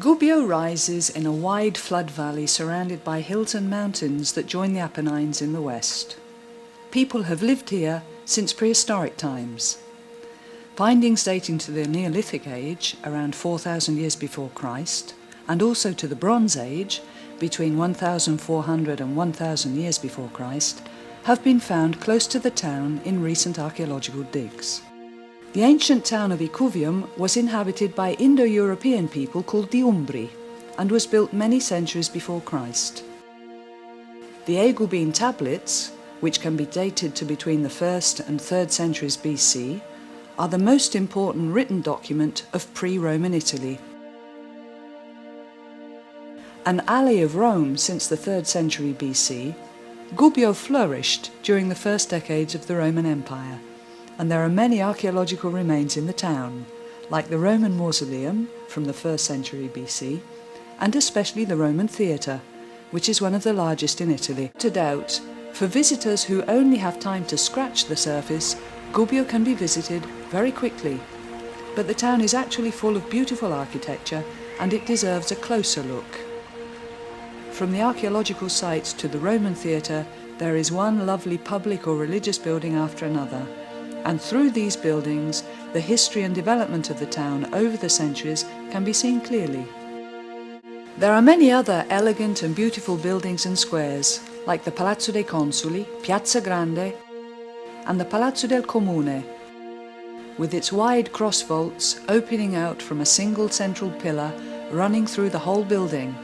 Gubbio rises in a wide flood valley surrounded by hills and mountains that join the Apennines in the west. People have lived here since prehistoric times. Findings dating to the Neolithic age, around 4,000 years before Christ, and also to the Bronze Age, between 1,400 and 1,000 years before Christ, have been found close to the town in recent archaeological digs. The ancient town of Icuvium was inhabited by Indo-European people called the Umbri and was built many centuries before Christ. The Aegubine tablets, which can be dated to between the 1st and 3rd centuries BC, are the most important written document of pre-Roman Italy. An ally of Rome since the 3rd century BC, Gubbio flourished during the first decades of the Roman Empire, and there are many archaeological remains in the town, like the Roman mausoleum from the 1st century BC, and especially the Roman theatre, which is one of the largest in Italy. To doubt, for visitors who only have time to scratch the surface, Gubbio can be visited very quickly. But the town is actually full of beautiful architecture, and it deserves a closer look. From the archaeological sites to the Roman theatre, there is one lovely public or religious building after another. And through these buildings, the history and development of the town over the centuries can be seen clearly. There are many other elegant and beautiful buildings and squares, like the Palazzo dei Consuli, Piazza Grande, and the Palazzo del Comune, with its wide cross vaults opening out from a single central pillar running through the whole building.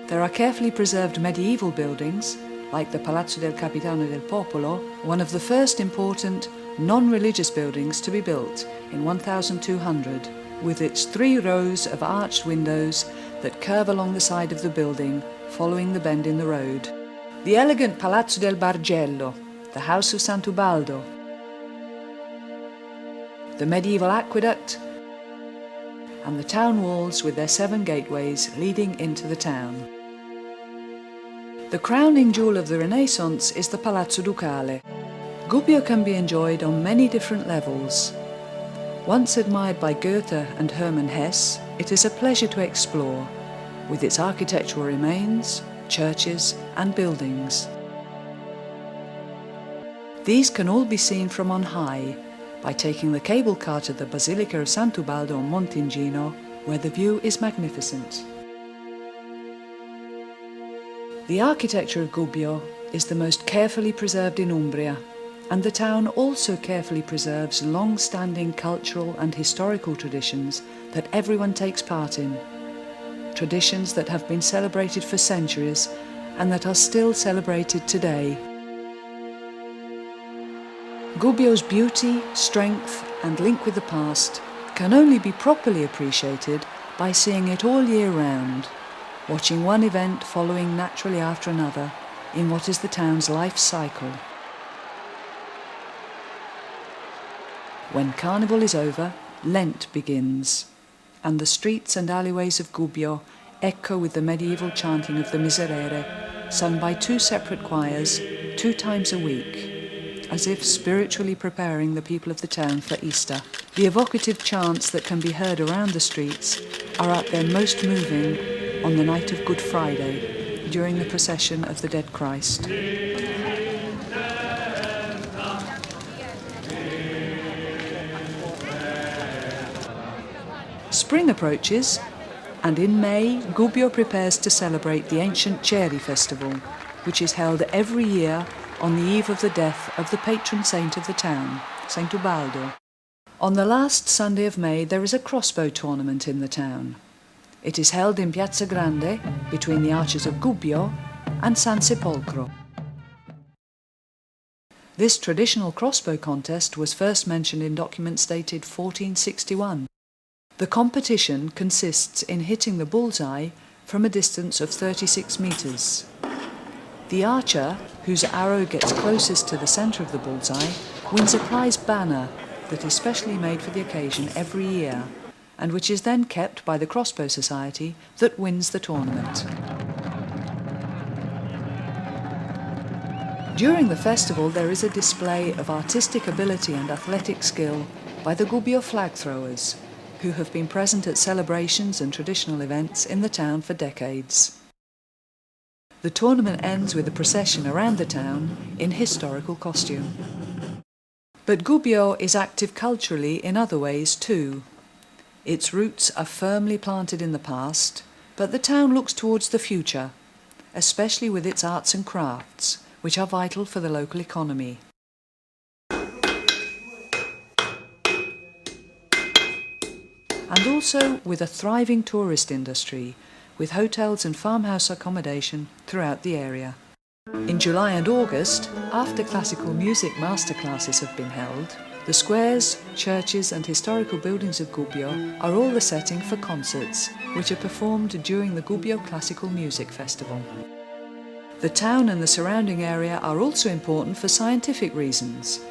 There are carefully preserved medieval buildings, like the Palazzo del Capitano del Popolo, one of the first important non-religious buildings to be built in 1200, with its 3 rows of arched windows that curve along the side of the building, following the bend in the road. The elegant Palazzo del Bargello, the House of Sant'Ubaldo, the medieval aqueduct, and the town walls with their 7 gateways leading into the town. The crowning jewel of the Renaissance is the Palazzo Ducale. Gubbio can be enjoyed on many different levels. Once admired by Goethe and Hermann Hesse, it is a pleasure to explore, with its architectural remains, churches and buildings. These can all be seen from on high by taking the cable car to the Basilica of Sant'Ubaldo on Montingino, where the view is magnificent. The architecture of Gubbio is the most carefully preserved in Umbria, and the town also carefully preserves long-standing cultural and historical traditions that everyone takes part in. Traditions that have been celebrated for centuries and that are still celebrated today. Gubbio's beauty, strength and link with the past can only be properly appreciated by seeing it all year round, watching one event following naturally after another in what is the town's life cycle. When Carnival is over, Lent begins, and the streets and alleyways of Gubbio echo with the medieval chanting of the Miserere, sung by 2 separate choirs 2 times a week, as if spiritually preparing the people of the town for Easter. The evocative chants that can be heard around the streets are at their most moving on the night of Good Friday, during the procession of the dead Christ. Spring approaches, and in May, Gubbio prepares to celebrate the ancient Ceri festival, which is held every year on the eve of the death of the patron saint of the town, Saint Ubaldo. On the last Sunday of May, there is a crossbow tournament in the town. It is held in Piazza Grande, between the arches of Gubbio and San Sepolcro. This traditional crossbow contest was first mentioned in documents dated 1461. The competition consists in hitting the bullseye from a distance of 36 metres. The archer, whose arrow gets closest to the centre of the bullseye, wins a prize banner that is specially made for the occasion every year, and which is then kept by the Crossbow Society that wins the tournament. During the festival there is a display of artistic ability and athletic skill by the Gubbio flag throwers, who have been present at celebrations and traditional events in the town for decades. The tournament ends with a procession around the town in historical costume. But Gubbio is active culturally in other ways too. Its roots are firmly planted in the past, but the town looks towards the future, especially with its arts and crafts, which are vital for the local economy. And also with a thriving tourist industry, with hotels and farmhouse accommodation throughout the area. In July and August, after classical music masterclasses have been held, the squares, churches and historical buildings of Gubbio are all the setting for concerts, which are performed during the Gubbio Classical Music Festival. The town and the surrounding area are also important for scientific reasons,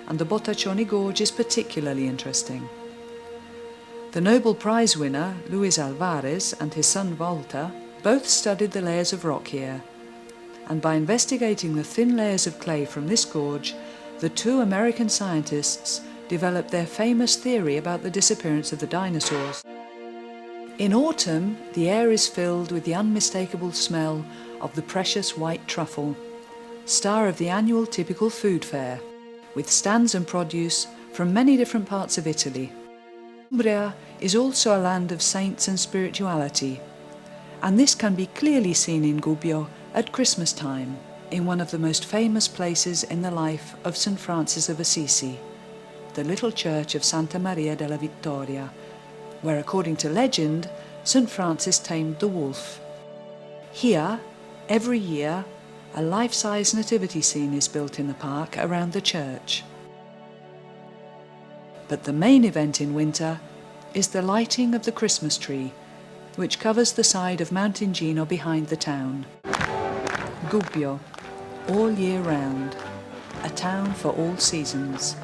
and the Botaccioni Gorge is particularly interesting. The Nobel Prize winner, Luis Alvarez, and his son Walter both studied the layers of rock here, and by investigating the thin layers of clay from this gorge, the two American scientists developed their famous theory about the disappearance of the dinosaurs. In autumn, the air is filled with the unmistakable smell of the precious white truffle, star of the annual typical food fair, with stands and produce from many different parts of Italy. Umbria is also a land of saints and spirituality, and this can be clearly seen in Gubbio at Christmas time, in one of the most famous places in the life of St. Francis of Assisi, the little church of Santa Maria della Vittoria, where, according to legend, St. Francis tamed the wolf. Here, every year, a life-size nativity scene is built in the park around the church. But the main event in winter is the lighting of the Christmas tree, which covers the side of Mountain Gino behind the town. Gubbio, all year round, a town for all seasons.